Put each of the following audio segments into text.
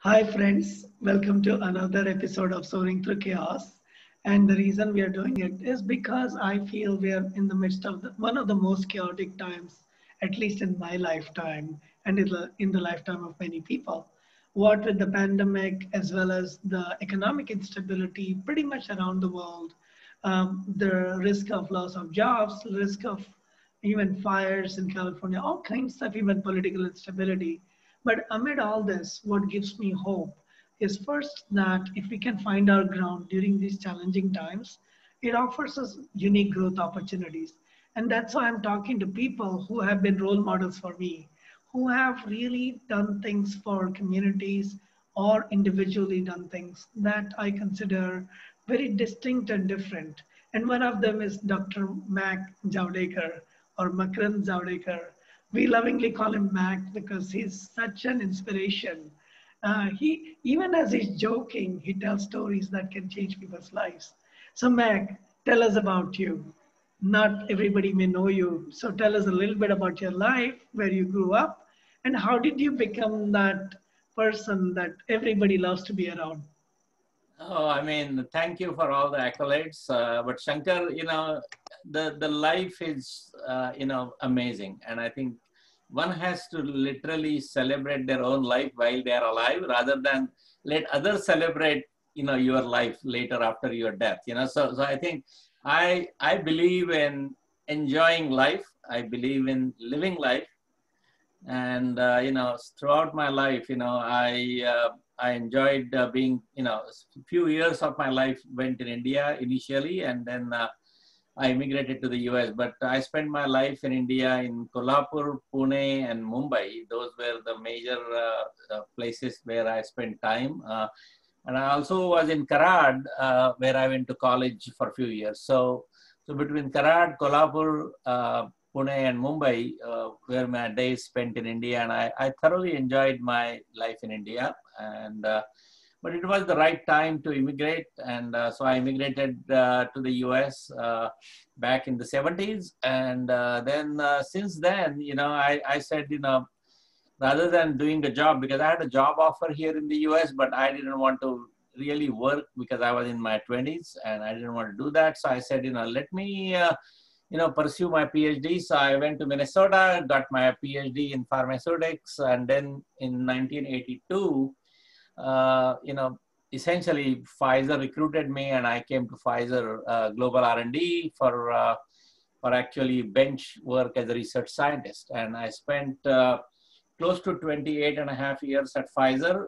Hi friends, welcome to another episode of Soaring Through Chaos. And the reason we are doing it is because I feel we are in the midst of one of the most chaotic times, at least in my lifetime and in the lifetime of many people. What with the pandemic as well as the economic instability pretty much around the world, the risk of loss of jobs, risk of even fires in California, all kinds of even political instability. But amid all this, what gives me hope is first that if we can find our ground during these challenging times, it offers us unique growth opportunities. And that's why I'm talking to people who have been role models for me, who have really done things for communities or individually done things that I consider very distinct and different. And one of them is Dr. Mac Jawadekar or Makarand Jawadekar. We lovingly call him Mac because he's such an inspiration. He even as he's joking, he tells stories that can change people's lives. So Mac, tell us about you. Not everybody may know you, so tell us a little bit about your life, where you grew up, and how did you become that person that everybody loves to be around? Oh, I mean, thank you for all the accolades. But Shankar, the life is, amazing. And I think one has to literally celebrate their own life while they are alive rather than let others celebrate, your life later after your death, So I think I believe in enjoying life. I believe in living life. And throughout my life, I enjoyed being, a few years of my life went in India initially, and then I immigrated to the US. But I spent my life in India in Kolhapur, Pune, and Mumbai. Those were the major places where I spent time. And I also was in Karad, where I went to college for a few years. So between Karad, Kolhapur, Pune and Mumbai, where my days spent in India, and I thoroughly enjoyed my life in India. And but it was the right time to immigrate, and so I immigrated to the US back in the 70s. And then since then, I said, rather than doing the job, because I had a job offer here in the US, but I didn't want to really work because I was in my 20s and I didn't want to do that. So I said, let me pursue my PhD. So I went to Minnesota, got my PhD in pharmaceutics, and then in 1982, essentially Pfizer recruited me, and I came to Pfizer Global R&D for actually bench work as a research scientist. And I spent close to 28 and a half years at Pfizer,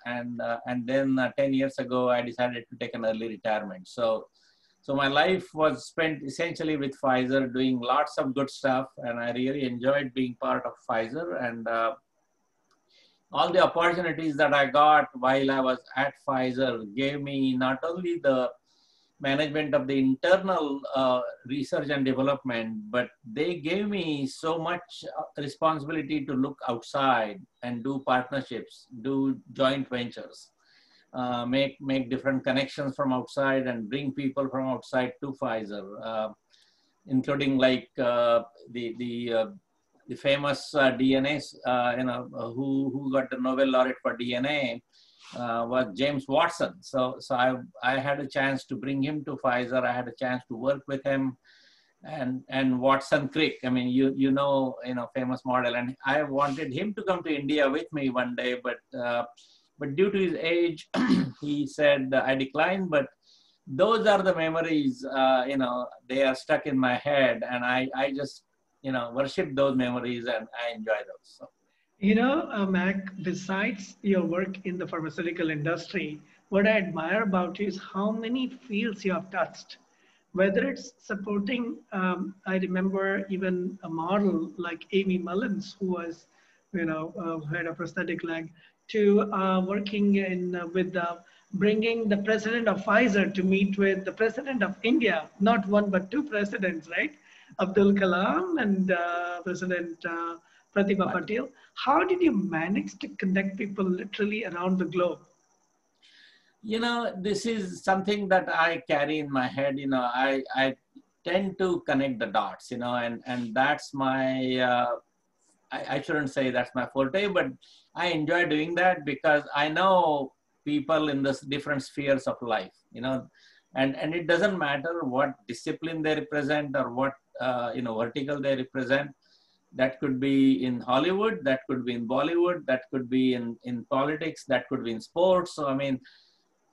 and then 10 years ago, I decided to take an early retirement. So my life was spent essentially with Pfizer, doing lots of good stuff, and I really enjoyed being part of Pfizer. And all the opportunities that I got while I was at Pfizer gave me not only the management of the internal research and development, but they gave me so much responsibility to look outside and do partnerships, do joint ventures. Make different connections from outside and bring people from outside to Pfizer, including like the famous DNAs, who got the Nobel laureate for DNA was James Watson. So I had a chance to bring him to Pfizer. I had a chance to work with him, and Watson Crick. I mean, famous model, and I wanted him to come to India with me one day, but due to his age, he said, I declined. But those are the memories, they are stuck in my head, and I just, worship those memories, and I enjoy those. So. Mac, besides your work in the pharmaceutical industry, what I admire about you is how many fields you have touched. Whether it's supporting, I remember even a model like Amy Mullins, who was, had a prosthetic leg, to working in with bringing the president of Pfizer to meet with the president of India, not one but two presidents, right? Abdul Kalam and President Pratibha Patil. How did you manage to connect people literally around the globe? This is something that I carry in my head. I tend to connect the dots, and that's my I shouldn't say that's my forte, but I enjoy doing that because I know people in the different spheres of life, and it doesn't matter what discipline they represent or what, vertical they represent. That could be in Hollywood, that could be in Bollywood, that could be in politics, that could be in sports. So, I mean,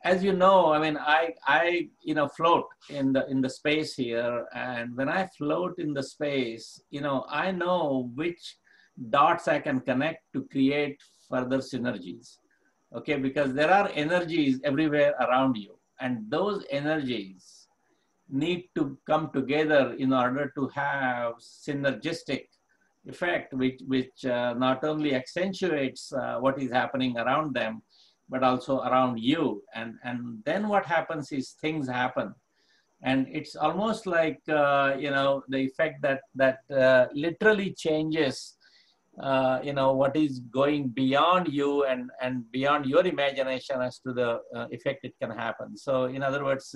as you know, I mean, I float in the space here. And when I float in the space, I know which dots I can connect to create further synergies. Okay, because there are energies everywhere around you. And those energies need to come together in order to have synergistic effect, which not only accentuates what is happening around them, but also around you. And then what happens is things happen. And it's almost like, the effect that literally changes, what is going beyond you and beyond your imagination as to the effect it can happen. So in other words,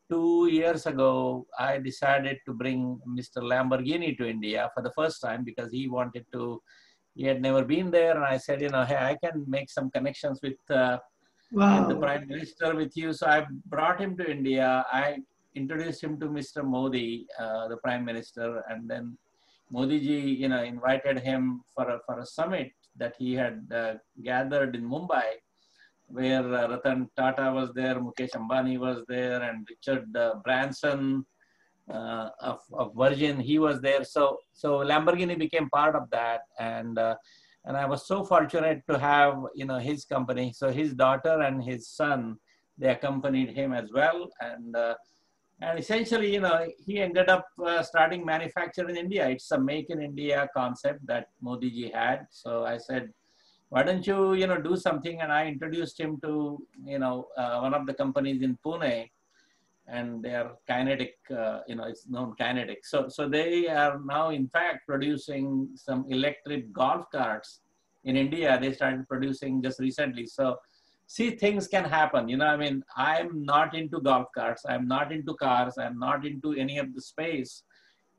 2 years ago, I decided to bring Mr. Lamborghini to India for the first time because he had never been there. And I said, hey, I can make some connections with the Prime Minister with you. So I brought him to India. I introduced him to Mr. Modi, the Prime Minister, and then Modi ji, invited him for a summit that he had gathered in Mumbai, where Ratan Tata was there, Mukesh Ambani was there, and Richard Branson of Virgin, he was there. So Lamborghini became part of that, and I was so fortunate to have his company. So his daughter and his son, they accompanied him as well, and essentially, he ended up starting manufacture in India. It's a make in India concept that Modi ji had. So I said, why don't you, do something? And I introduced him to, one of the companies in Pune, and they are Kinetic, it's known Kinetic. So they are now, in fact, producing some electric golf carts in India. They started producing just recently. So see, things can happen. I mean, I'm not into golf carts. I'm not into cars. I'm not into any of the space.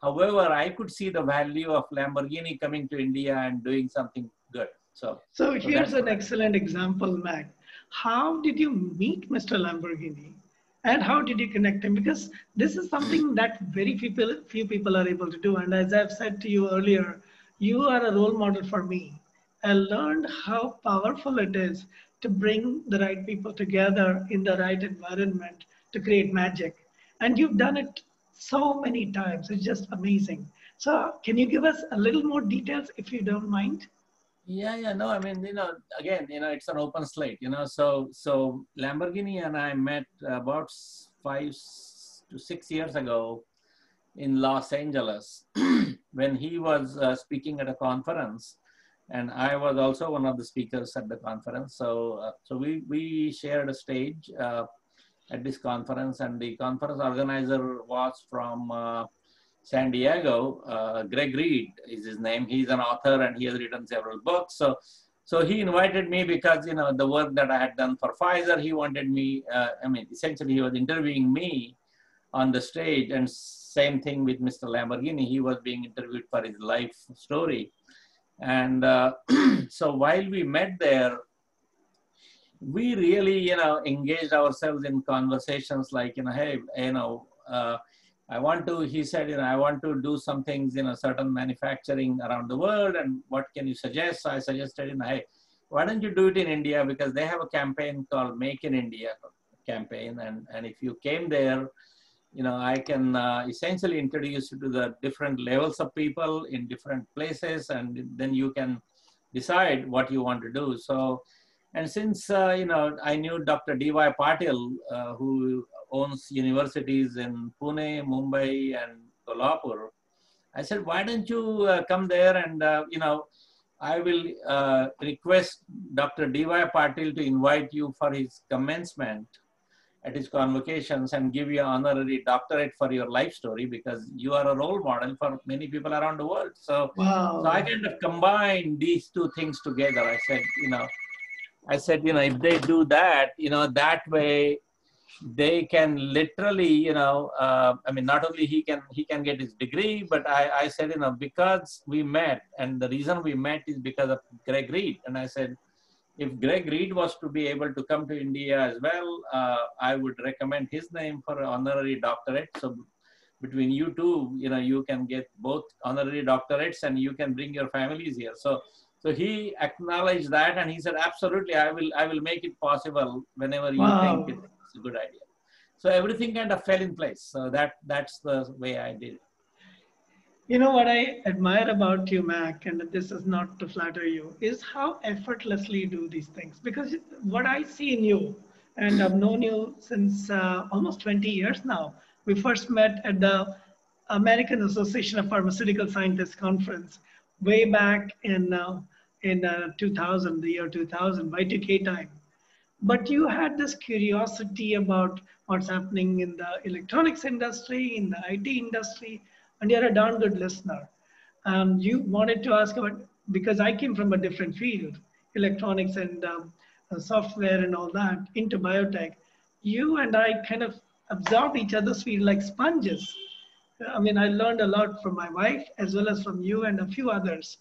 However, I could see the value of Lamborghini coming to India and doing something good. So here's an excellent example, Mac. How did you meet Mr. Lamborghini? And how did you connect him? Because this is something that few people are able to do. And as I've said to you earlier, you are a role model for me. I learned how powerful it is to bring the right people together in the right environment to create magic. And you've done it so many times. It's just amazing. So can you give us a little more details if you don't mind? Yeah, no, I mean, again, it's an open slate, so Lamborghini and I met about 5 to 6 years ago in Los Angeles when he was speaking at a conference, and I was also one of the speakers at the conference. So we shared a stage at this conference, and the conference organizer was from San Diego. Greg Reed is his name. He's an author and he has written several books. So he invited me because, the work that I had done for Pfizer, he wanted me, essentially he was interviewing me on the stage, and same thing with Mr. Lamborghini. He was being interviewed for his life story. And so while we met there, we really, engaged ourselves in conversations like, hey, I want to, he said, I want to do some things, certain manufacturing around the world, and what can you suggest? So I suggested, hey, why don't you do it in India? Because they have a campaign called Make in India campaign. And if you came there, I can essentially introduce you to the different levels of people in different places, and then you can decide what you want to do. So, and since, I knew Dr. D.Y. Patil, who owns universities in Pune, Mumbai, and Kolhapur, I said, why don't you come there and, I will request Dr. D.Y. Patil to invite you for his commencement at his convocations and give you an honorary doctorate for your life story, because you are a role model for many people around the world. So, So I kind of combined these two things together. I said, if they do that, that way, they can literally, I mean, not only he can get his degree, but I said, because we met, and the reason we met is because of Greg Reed. And I said, if Greg Reed was to be able to come to India as well, I would recommend his name for an honorary doctorate. So between you two, you can get both honorary doctorates and you can bring your families here. So he acknowledged that, and he said, absolutely, I will make it possible whenever you think Wow. it's a good idea. So everything kind of fell in place. So that's the way I did it. You know what I admire about you, Mac, and this is not to flatter you, is how effortlessly you do these things. Because what I see in you, and I've known you since almost 20 years now. We first met at the American Association of Pharmaceutical Scientists conference way back in 2000, the year 2000, Y2K time. But you had this curiosity about what's happening in the electronics industry, in the IT industry, and you're a darn good listener. You wanted to ask about, because I came from a different field, electronics and software and all that, into biotech. You and I kind of absorbed each other's field like sponges. I mean, I learned a lot from my wife as well as from you and a few others.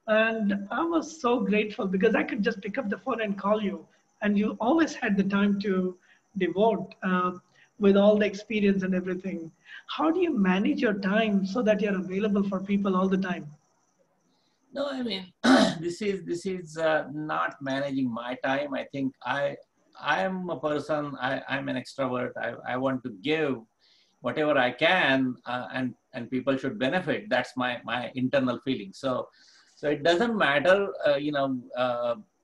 And I was so grateful because I could just pick up the phone and call you. And you always had the time to devote with all the experience and everything. How do you manage your time so that you're available for people all the time? No, I mean, this is not managing my time. I think I'm a person. I'm an extrovert. I want to give whatever I can, and people should benefit. That's my internal feeling. So it doesn't matter.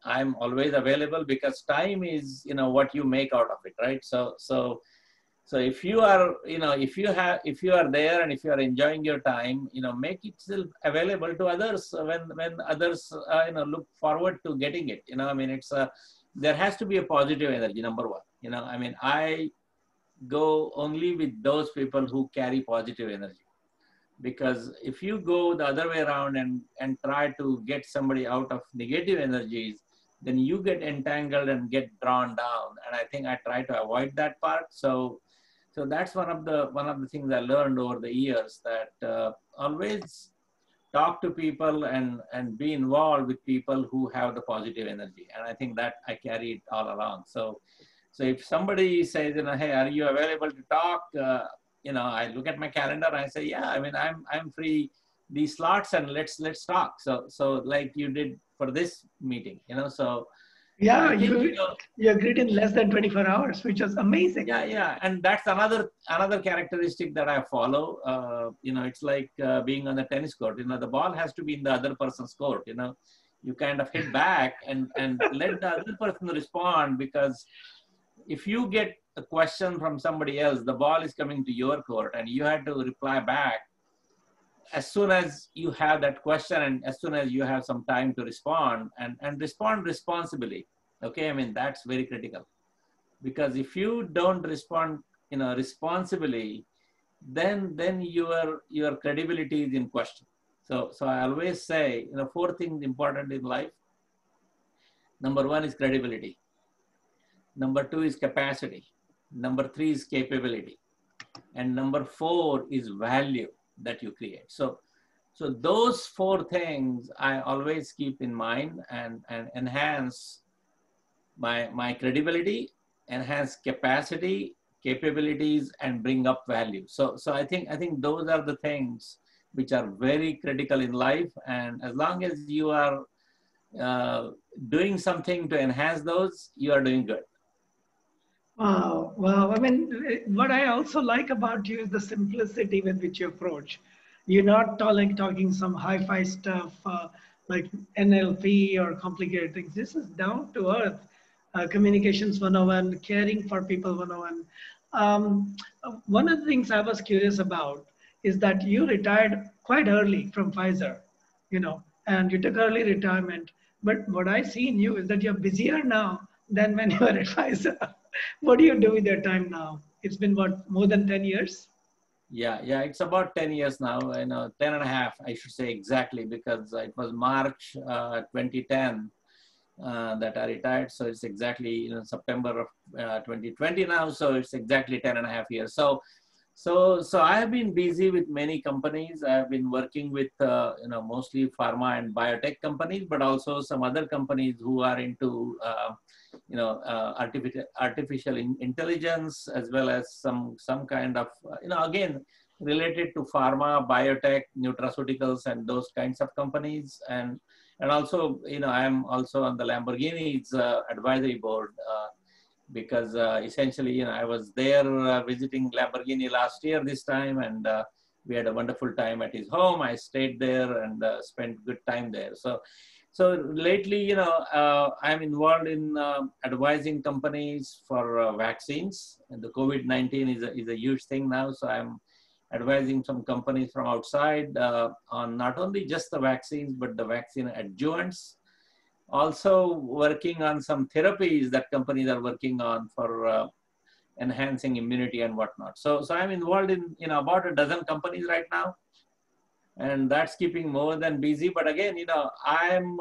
I'm always available because time is what you make out of it, right? So if you are, if you are there and if you are enjoying your time, make it still available to others when others, look forward to getting it. I mean, there has to be a positive energy, number one. I mean, I go only with those people who carry positive energy, because if you go the other way around and try to get somebody out of negative energies, then you get entangled and get drawn down. And I think I try to avoid that part. So that's one of the things I learned over the years, that always talk to people and be involved with people who have the positive energy. And I think that I carry it all along. So if somebody says, hey, are you available to talk? I look at my calendar and I say, yeah, I mean, I'm free these slots and let's talk. So like you did for this meeting, so Yeah, I think, you agreed in less than 24 hours, which was amazing. yeah. And that's another characteristic that I follow. It's like being on the tennis court, the ball has to be in the other person's court, you kind of hit back and let the other person respond, because if you get a question from somebody else, the ball is coming to your court and you have to reply back as soon as you have that question and as soon as you have some time to respond, and respond responsibly. Okay, I mean, that's very critical, because if you don't respond, responsibly, then your credibility is in question. So I always say, 4 things important in life. Number 1 is credibility. Number 2 is capacity. Number 3 is capability. And number 4 is value that you create. So those 4 things I always keep in mind and enhance my credibility, enhance capacity, capabilities, and bring up value. So I think those are the things which are very critical in life. And as long as you are doing something to enhance those, you are doing good. Wow, wow. I mean, what I also like about you is the simplicity with which you approach. You're not talking some hi-fi stuff like NLP or complicated things. This is down to earth, communications 101, caring for people 101. One of the things I was curious about is that you retired quite early from Pfizer, and you took early retirement. But what I see in you is that you're busier now than when you were at Pfizer. What do you do with your time now? It's been what, more than 10 years? Yeah, it's about 10 years now, 10 and a half, I should say exactly, because it was March 2010 that are retired. So it's exactly September of 2020 now. So it's exactly 10.5 years. So I have been busy with many companies. I have been working with mostly pharma and biotech companies, but also some other companies who are into artificial intelligence, as well as some kind of again related to pharma, biotech, nutraceuticals, and those kinds of companies. And also I am also on the Lamborghini's advisory board. Because essentially, I was there visiting Lamborghini last year this time, and we had a wonderful time at his home. I stayed there and spent good time there. So lately, I'm involved in advising companies for vaccines, and the COVID-19 is a huge thing now. So I'm advising some companies from outside on not only just the vaccines, but the vaccine adjuvants. Also working on some therapies that companies are working on for enhancing immunity and whatnot. So I'm involved in about a dozen companies right now, and that's keeping more than busy. But again, I'm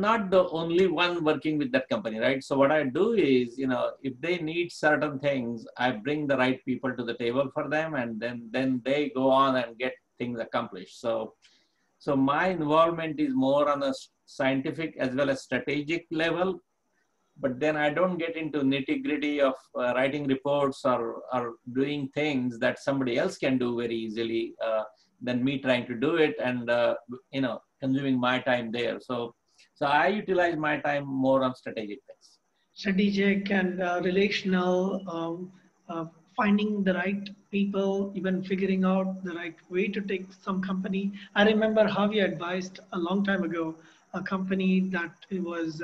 not the only one working with that company, right? So what I do is, if they need certain things, I bring the right people to the table for them, and then they go on and get things accomplished. So my involvement is more on a scientific as well as strategic level, but then I don't get into nitty-gritty of writing reports or doing things that somebody else can do very easily than me trying to do it and consuming my time there. So I utilize my time more on strategic things. Strategic and relational, finding the right people, even figuring out the right way to take some company. I remember how you advised a long time ago a company that was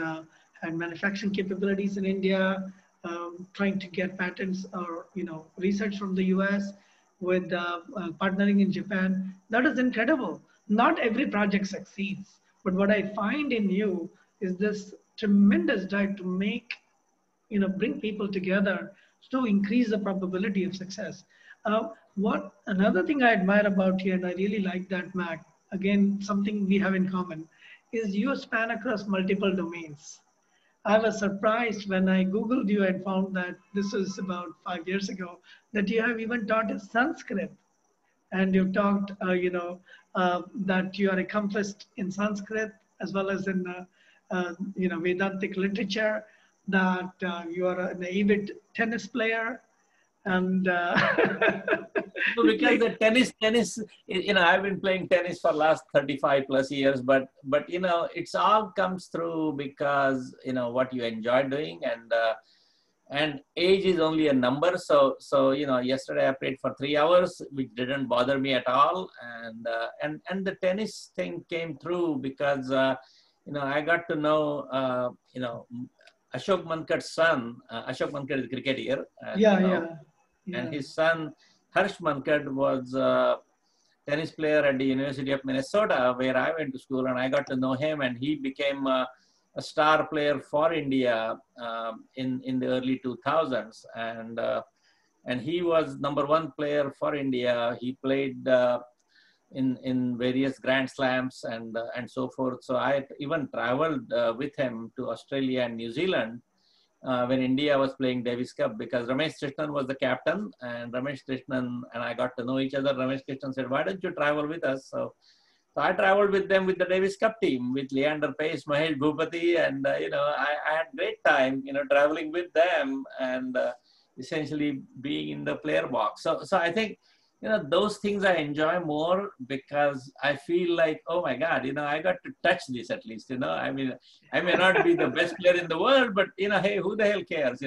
had manufacturing capabilities in India, trying to get patents or research from the US with partnering in Japan. That is incredible. Not every project succeeds, but what I find in you is this tremendous drive to make bring people together to increase the probability of success. What another thing I admire about you, and I really like that, Mac, again, something we have in common, is you span across multiple domains. I was surprised when I Googled you and found that this was about 5 years ago, that you have even taught Sanskrit. And you talked, that you are accomplished in Sanskrit as well as in, Vedantic literature, that you are an avid tennis player, and So you because play. the tennis, I've been playing tennis for last 35 plus years, but it's all comes through because, what you enjoy doing, and age is only a number. So yesterday I played for 3 hours, which didn't bother me at all. And the tennis thing came through because, I got to know, Ashok Mankar's son. Ashok Mankar is a cricketer, as you Yeah, know, yeah, and yeah. his son Harsh Mankad was a tennis player at the University of Minnesota, where I went to school, and I got to know him, and he became a star player for India in the early 2000s, and he was #1 player for India. He played in various Grand Slams and so forth. So I even traveled with him to Australia and New Zealand when India was playing Davis Cup, because Ramesh Krishnan was the captain, and Ramesh Krishnan and I got to know each other. Ramesh Krishnan said, "Why don't you travel with us?" So I traveled with them with the Davis Cup team, with Leander Pace, Mahesh Bhupati, and I had great time, traveling with them and essentially being in the player box. So I think, those things I enjoy more because I feel like, oh my God, I got to touch this at least, I mean, I may not be the best player in the world, but, hey, who the hell cares,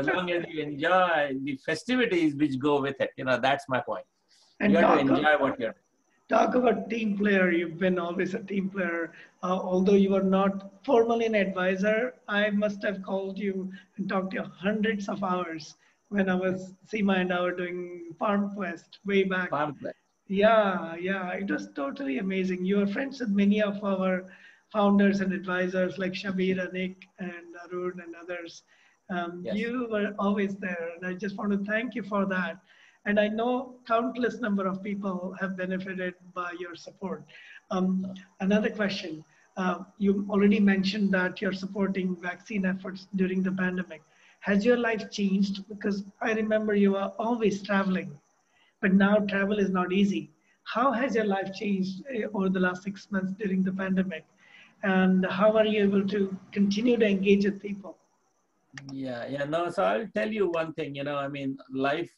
as long as you enjoy the festivities which go with it, that's my point. You And have to enjoy what you're doing. talk about team player. You've been always a team player. Although you are not formally an advisor, I must have called you and talked to you hundreds of hours when I was Seema and I were doing Farm Quest way back. Farm play. Yeah, yeah, it was totally amazing. You were friends with many of our founders and advisors like Shabir, Anik, and Arun and others. Yes. You were always there, and I just want to thank you for that. And I know countless number of people have benefited by your support. Another question. You already mentioned that you're supporting vaccine efforts during the pandemic. Has your life changed? Because I remember you were always traveling, but now travel is not easy. How has your life changed over the last 6 months during the pandemic? And how are you able to continue to engage with people? Yeah, no. So I'll tell you one thing. I mean, life,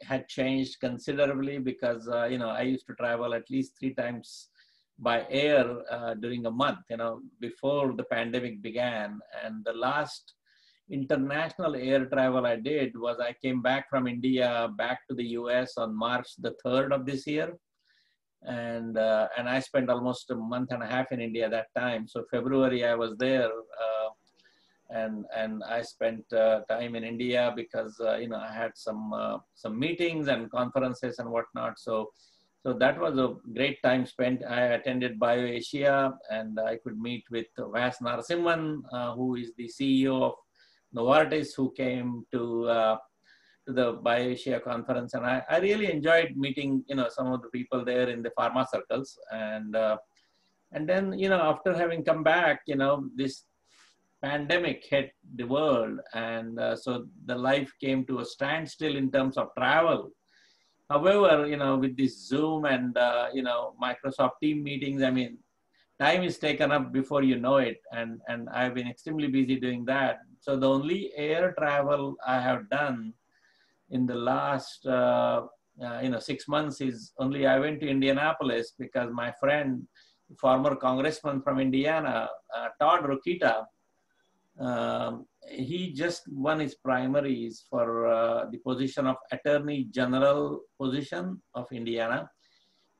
had changed considerably because I used to travel at least 3 times by air during a month. Before the pandemic began, and the last international air travel I did was I came back from India back to the US on March the 3rd of this year. And I spent almost a month and a half in India that time. So February I was there, and I spent time in India because I had some meetings and conferences and whatnot. So that was a great time spent. I attended BioAsia, and I could meet with Vas Narasimhan, who is the CEO of Novartis, who came to the BioAsia conference, and I really enjoyed meeting some of the people there in the pharma circles. And then after having come back, this pandemic hit the world, and so the life came to a standstill in terms of travel. However, with this Zoom and Microsoft Team meetings, I mean, time is taken up before you know it, and I've been extremely busy doing that. So the only air travel I have done in the last 6 months is only I went to Indianapolis because my friend, former congressman from Indiana, Todd Rokita, he just won his primaries for the position of Attorney General position of Indiana.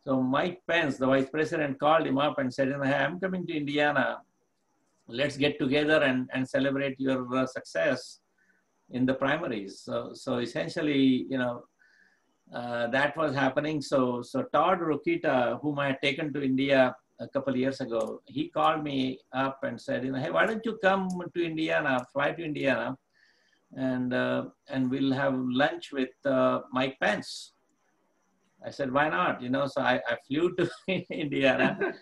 So Mike Pence, the vice president, called him up and said, hey, I'm coming to Indiana. Let's get together and celebrate your success in the primaries. So essentially, that was happening. So Todd Rokita, whom I had taken to India a couple of years ago, he called me up and said, hey, why don't you come to Indiana, fly to Indiana, and we'll have lunch with Mike Pence. I said, why not? So I flew to Indiana.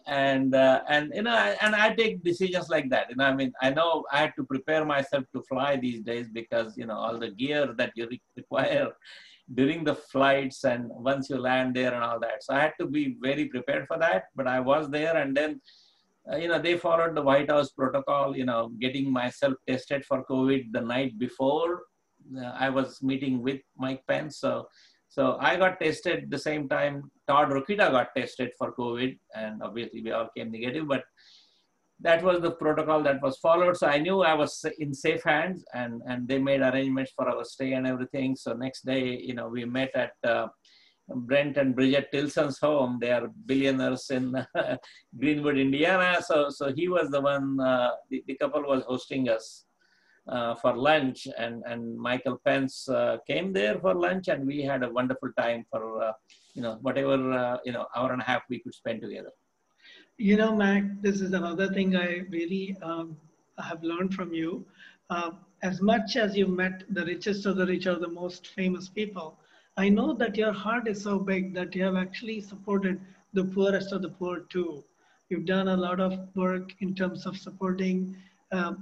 And I take decisions like that. I mean, I know I had to prepare myself to fly these days because, all the gear that you require during the flights and once you land there and all that. So I had to be very prepared for that, but I was there. And then, they followed the White House protocol, getting myself tested for COVID the night before I was meeting with Mike Pence. So I got tested the same time Todd Rokita got tested for COVID, and obviously we all came negative, but that was the protocol that was followed. So I knew I was in safe hands, and they made arrangements for our stay and everything. So next day, we met at Brent and Bridget Tilson's home. They are billionaires in Greenwood, Indiana. So he was the one, the couple was hosting us for lunch, and Michael Pence came there for lunch, and we had a wonderful time for whatever hour and a half we could spend together. Mac, this is another thing I really have learned from you. As much as you met the richest of the rich or the most famous people, I know that your heart is so big that you have actually supported the poorest of the poor too. You've done a lot of work in terms of supporting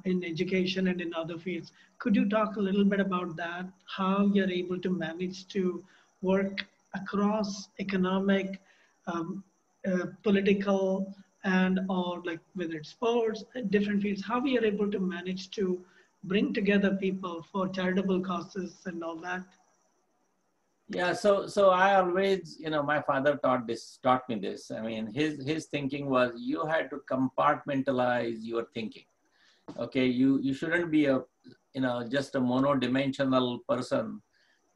in education and in other fields. Could you talk a little bit about that? How you're able to manage to work across economic, political, and or like whether it's sports, different fields, how we are able to manage to bring together people for charitable causes and all that? Yeah, so I always, my father taught me this. I mean, his thinking was you had to compartmentalize your thinking. Okay, you shouldn't be just a monodimensional person.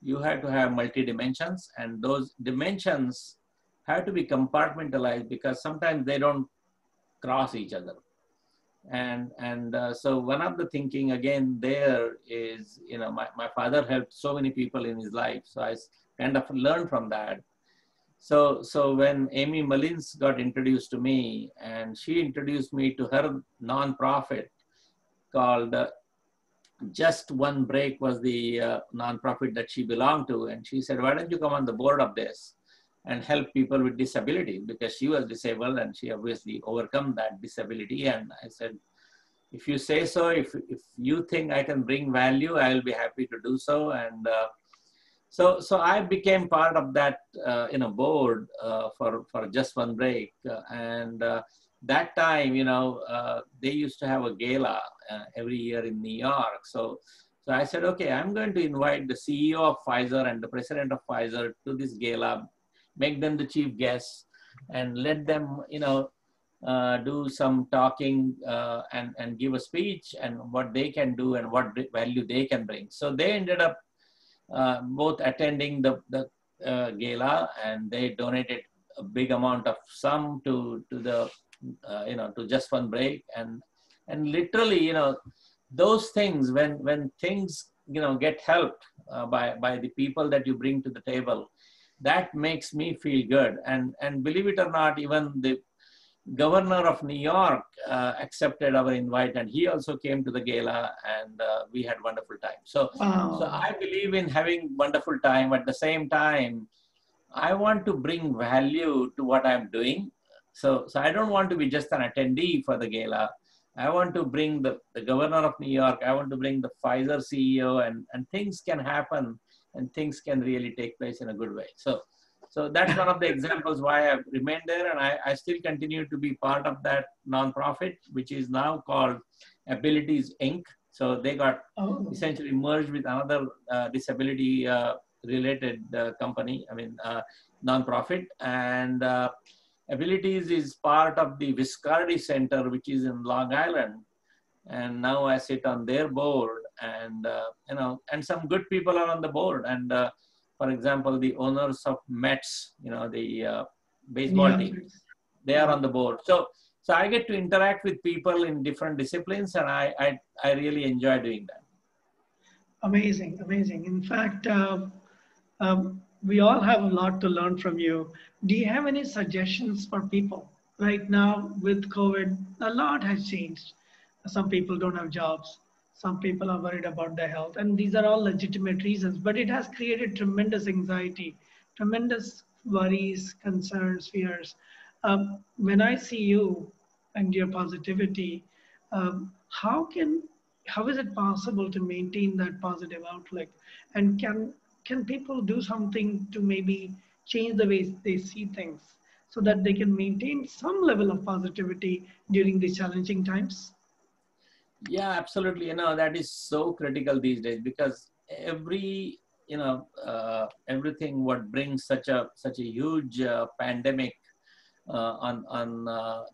You have to have multi-dimensions, and those dimensions have to be compartmentalized because sometimes they don't cross each other. And so one of the thinking again there is, my father helped so many people in his life. So I kind of learned from that. So when Amy Mullins got introduced to me, and she introduced me to her nonprofit called Just One Break was the nonprofit that she belonged to. And she said, why don't you come on the board of this? and help people with disabilities, because she was disabled and she obviously overcome that disability. And I said, if you say so, if you think I can bring value, I will be happy to do so. And so I became part of that board for Just One Break. That time, they used to have a gala every year in New York. So I said, okay, I'm going to invite the CEO of Pfizer and the president of Pfizer to this gala, make them the chief guests, and let them, do some talking and give a speech and what they can do and what value they can bring. So they ended up both attending the gala, and they donated a big amount of sum to the to Just One Break, and literally, those things, when things get helped by the people that you bring to the table, that makes me feel good. And believe it or not, even the governor of New York accepted our invite, and he also came to the gala, and we had wonderful time. So I believe in having wonderful time. At the same time, I want to bring value to what I'm doing. So I don't want to be just an attendee for the gala. I want to bring the governor of New York. I want to bring the Pfizer CEO, and things can happen, and things can really take place in a good way. So that's one of the examples why I've remained there, and I still continue to be part of that nonprofit, which is now called Abilities Inc. So they got essentially merged with another disability related company, nonprofit. And Abilities is part of the Viscardi Center, which is in Long Island. And now I sit on their board, and and some good people are on the board. And for example, the owners of Mets, the baseball team, they are on the board. So I get to interact with people in different disciplines, and I really enjoy doing that. Amazing, amazing. In fact, we all have a lot to learn from you. Do you have any suggestions for people? Right now with COVID, a lot has changed. Some people don't have jobs. Some people are worried about their health, and these are all legitimate reasons, but it has created tremendous anxiety, tremendous worries, concerns, fears. When I see you and your positivity, how is it possible to maintain that positive outlook? And can people do something to maybe change the way they see things so that they can maintain some level of positivity during these challenging times? Yeah, absolutely. That is so critical these days, because everything what brings such a huge pandemic on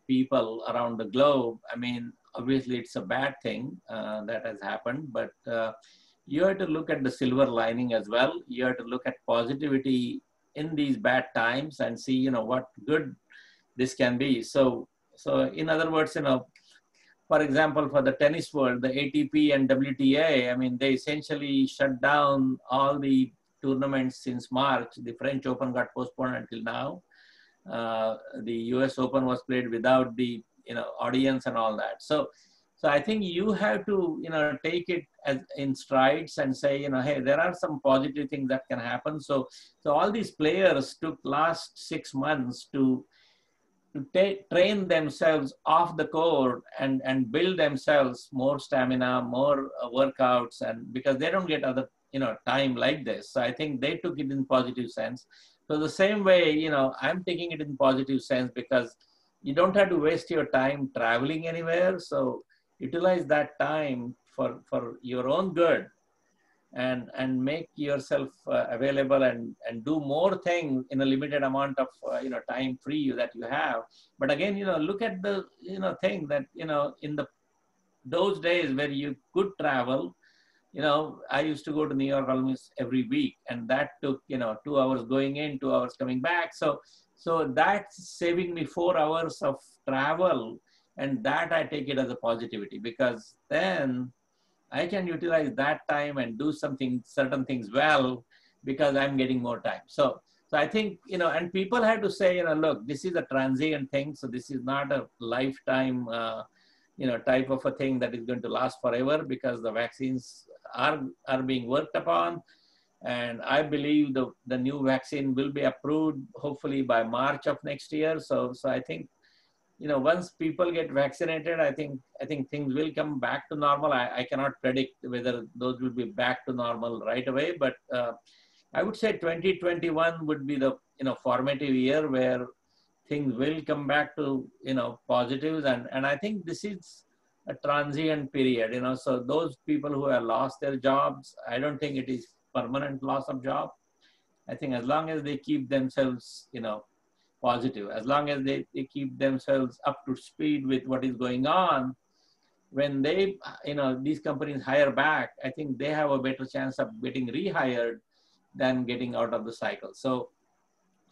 people around the globe. Obviously it's a bad thing that has happened, but you have to look at the silver lining as well. You have to look at positivity in these bad times and see, what good this can be. So in other words, for example, for the tennis world, the ATP and WTA, they essentially shut down all the tournaments since March. The French Open got postponed until now. The US Open was played without the audience and all that. So I think you have to take it as in strides and say, hey, there are some positive things that can happen. So all these players took last 6 months to train themselves off the court and build themselves more stamina, more workouts, and because they don't get other time like this. So I think they took it in positive sense. So the same way, I'm taking it in positive sense, because you don't have to waste your time traveling anywhere. So utilize that time for your own good, and make yourself available and do more things in a limited amount of time free that you have. But again, look at the thing that in those days where you could travel, I used to go to New York almost every week, and that took 2 hours going in, 2 hours coming back. So that's saving me 4 hours of travel, and that I take it as a positivity, because then I can utilize that time and do certain things well, because I'm getting more time. So I think, and people have to say, look, this is a transient thing. So this is not a lifetime, type of a thing that is going to last forever, because the vaccines are being worked upon. And I believe the new vaccine will be approved hopefully by March of next year. So I think, once people get vaccinated, I think things will come back to normal. I cannot predict whether those will be back to normal right away, but I would say 2021 would be the formative year where things will come back to positives, and I think this is a transient period. So those people who have lost their jobs, I don't think it is permanent loss of job. I think as long as they keep themselves positive, as long as they keep themselves up to speed with what is going on, when they these companies hire back, I think they have a better chance of getting rehired than getting out of the cycle. So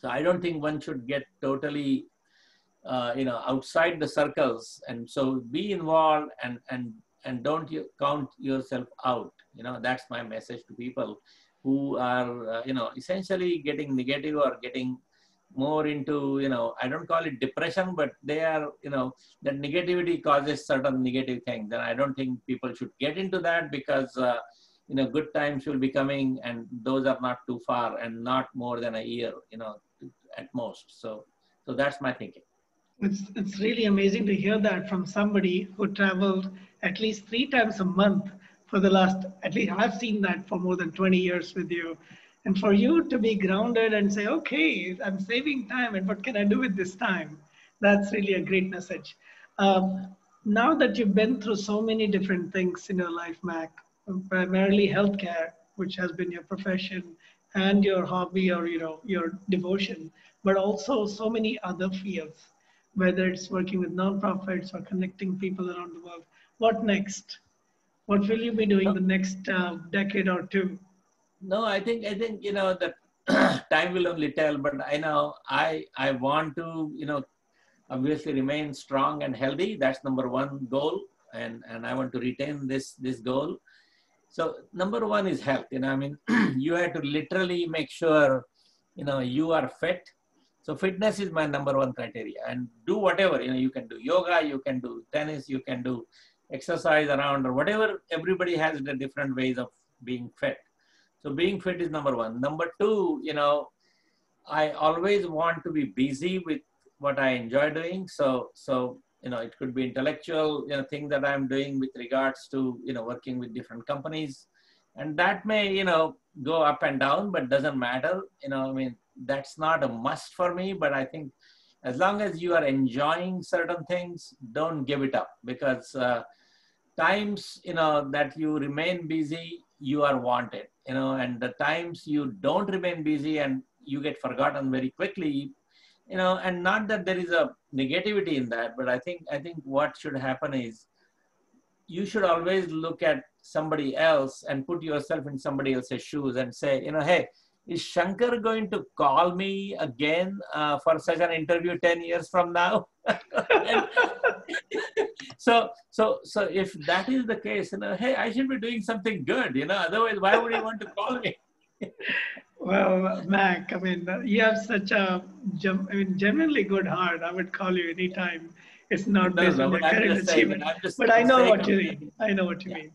I don't think one should get totally outside the circles, and so be involved and don't count yourself out. That's my message to people who are essentially getting negative or getting more into I don't call it depression, but they are that negativity causes certain negative things, and I don't think people should get into that, because good times will be coming, and those are not too far and not more than a year at most. So that's my thinking. It's really amazing to hear that from somebody who traveled at least 3 times a month for the last, at least I've seen that for more than 20 years with you. And for you to be grounded and say, okay, I'm saving time and what can I do with this time? That's really a great message. Now that you've been through so many different things in your life, Mac, primarily healthcare, which has been your profession and your hobby or your devotion, but also so many other fields, whether it's working with nonprofits or connecting people around the world. What next? What will you be doing the next decade or two? No, I think that time will only tell. But I know I want to obviously remain strong and healthy. That's number one goal, and I want to retain this goal. So number one is health. I mean, you have to literally make sure you are fit. So fitness is my number one criteria, and do whatever, you can do yoga, you can do tennis, you can do exercise around or whatever. Everybody has the different ways of being fit. So being fit is number one. Number two, I always want to be busy with what I enjoy doing. So it could be intellectual, thing that I'm doing with regards to, working with different companies, and that may, go up and down, but doesn't matter. I mean, that's not a must for me, but I think as long as you are enjoying certain things, don't give it up, because times, that you remain busy, you are wanted, and the times you don't remain busy and you get forgotten very quickly, and not that there is a negativity in that, but I think what should happen is you should always look at somebody else and put yourself in somebody else's shoes and say, hey, is Shankar going to call me again for such an interview 10 years from now? So if that is the case, hey, I should be doing something good, otherwise why would he want to call me? Well, Mac, I mean, you have such a, genuinely good heart. I would call you anytime. It's not based on your current achievement, but I know what you mean. I know what you mean.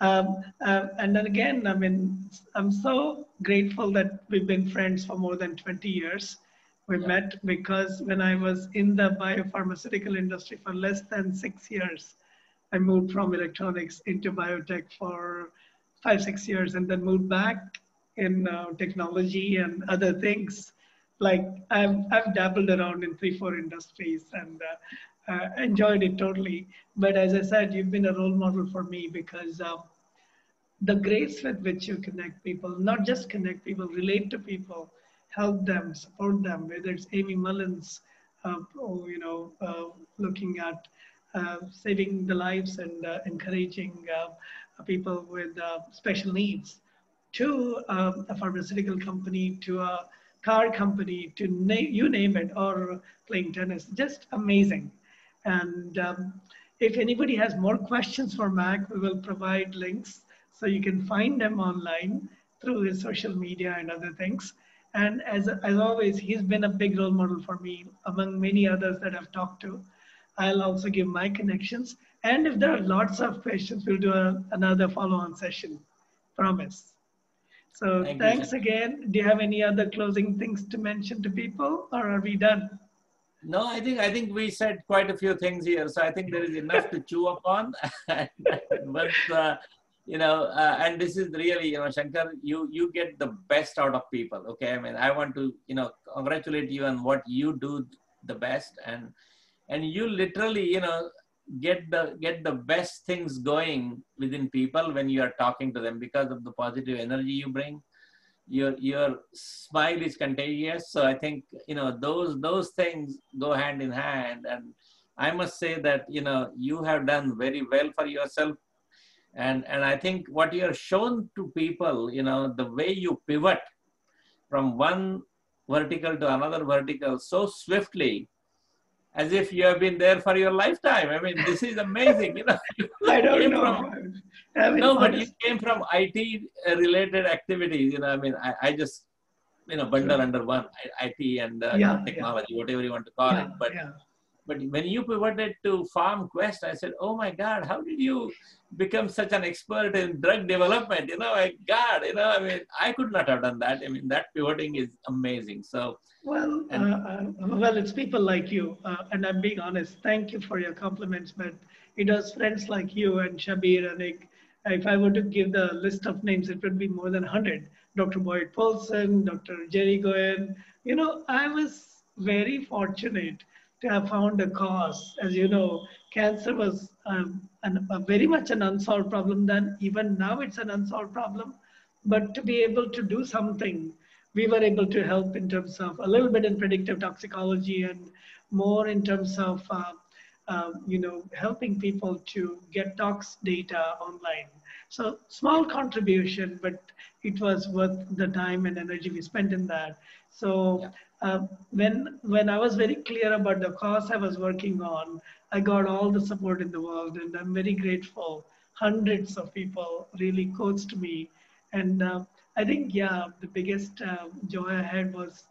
And then again, I mean, I'm so grateful that we've been friends for more than 20 years. We met because when I was in the biopharmaceutical industry for less than 6 years, I moved from electronics into biotech for 5-6 years, and then moved back in technology and other things. Like I've dabbled around in 3-4 industries and enjoyed it totally. But as I said, you've been a role model for me, because the grace with which you connect people, not just connect people, relate to people, help them, support them, whether it's Amy Mullins, looking at saving the lives and encouraging people with special needs, to a pharmaceutical company, to a car company, to you name it, or playing tennis. Just amazing. And if anybody has more questions for Mac, we will provide links so you can find them online through his social media and other things. And as always, he's been a big role model for me among many others that I've talked to. I'll also give my connections. And if there are lots of questions, we'll do another follow-on session. Promise. So Thank you, thanks Shankar. again. Do you have any other closing things to mention to people, or are we done? No, I think we said quite a few things here, so I think there is enough to chew upon. And once and this is really, Shankar, you get the best out of people. Okay, I mean, I want to congratulate you on what you do the best, and you literally get the best things going within people when you are talking to them because of the positive energy you bring. Your smile is contagious. So I think those things go hand in hand. And I must say that you have done very well for yourself. And I think what you are shown to people, the way you pivot from one vertical to another vertical so swiftly, as if you have been there for your lifetime. I mean, this is amazing. You I don't came know. from I mean, no, but you honest. came from IT related activities. I mean, I just bundle True. under one IT and Yeah, yeah, technology, whatever you want to call it. yeah, But yeah. when you pivoted to Farm Quest, I said, oh my God, how did you become such an expert in drug development? My God, I mean, I could not have done that. I mean, that pivoting is amazing. So, and Well, it's people like you, and I'm being honest. Thank you for your compliments, but it was friends like you and Shabir and Nick. If I were to give the list of names, it would be more than 100. Dr. Boyd Paulson, Dr. Jerry Goyen. I was very fortunate to have found a cause. As you know, cancer was very much an unsolved problem then. Even now, it's an unsolved problem. But to be able to do something, we were able to help in terms of a little bit in predictive toxicology and more in terms of helping people to get tox data online. So small contribution, but it was worth the time and energy we spent in that. So yeah, when I was very clear about the cause I was working on, I got all the support in the world, and I'm very grateful. Hundreds of people really coached me, and I think, yeah, the biggest joy I had was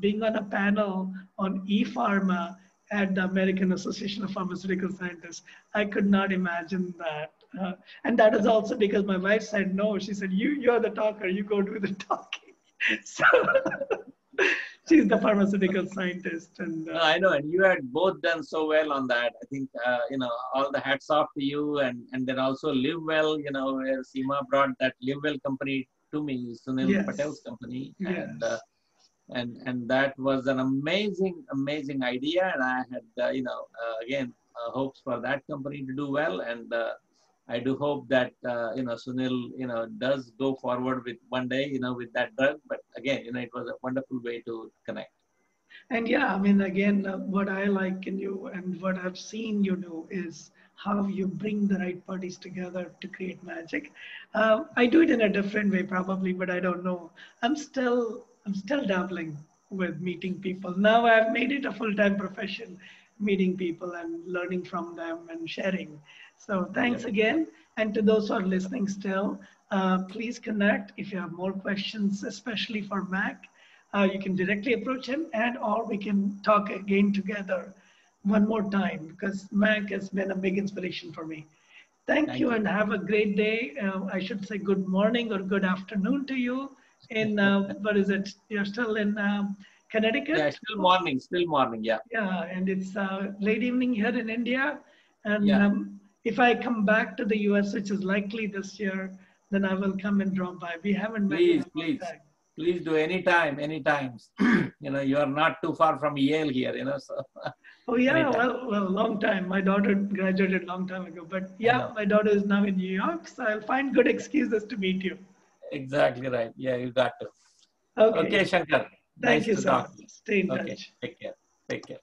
being on a panel on e-pharma at the American Association of Pharmaceutical Scientists. I could not imagine that. And that is also because my wife said no. She said, you're the talker, you go do the talking. So she's the pharmaceutical scientist. And no, I know, and you had both done so well on that. I think all the hats off to you, and then also Live Well. Where Seema brought that Live Well company to me, Sunil Patel's yes, company, yes. and that was an amazing idea. And I had again hopes for that company to do well. And I do hope that Sunil does go forward with one day with that drug. But again, it was a wonderful way to connect. And yeah, I mean, again, what I like in you and what I've seen you do is how you bring the right parties together to create magic. I do it in a different way, probably, but I don't know. I'm still dabbling with meeting people. Now I've made it a full-time profession, meeting people and learning from them and sharing. So Yep. thanks again. And to those who are listening still, please connect if you have more questions, especially for Mac. You can directly approach him, and or we can talk again together one more time, because Mac has been a big inspiration for me. Thank Thank you you. and have a great day. I should say good morning or good afternoon to you in, what is it? You're still in Yeah, Connecticut? still morning. Yeah, Yeah, and it's late evening here in India. And yeah. if I come back to the US, which is likely this year, then I will come and drop by. We haven't met in Please, a long please, time. please do anytime. You are not too far from Yale here. So Oh yeah, anytime. well, long time. My daughter graduated long time ago, but I yeah, know. my daughter is now in New York, so I'll find good excuses to meet you. Exactly right. Yeah, you got to. Okay, Okay, Shankar. thank Nice you to so talk much. to you. Stay in Okay, touch. take care. Take care.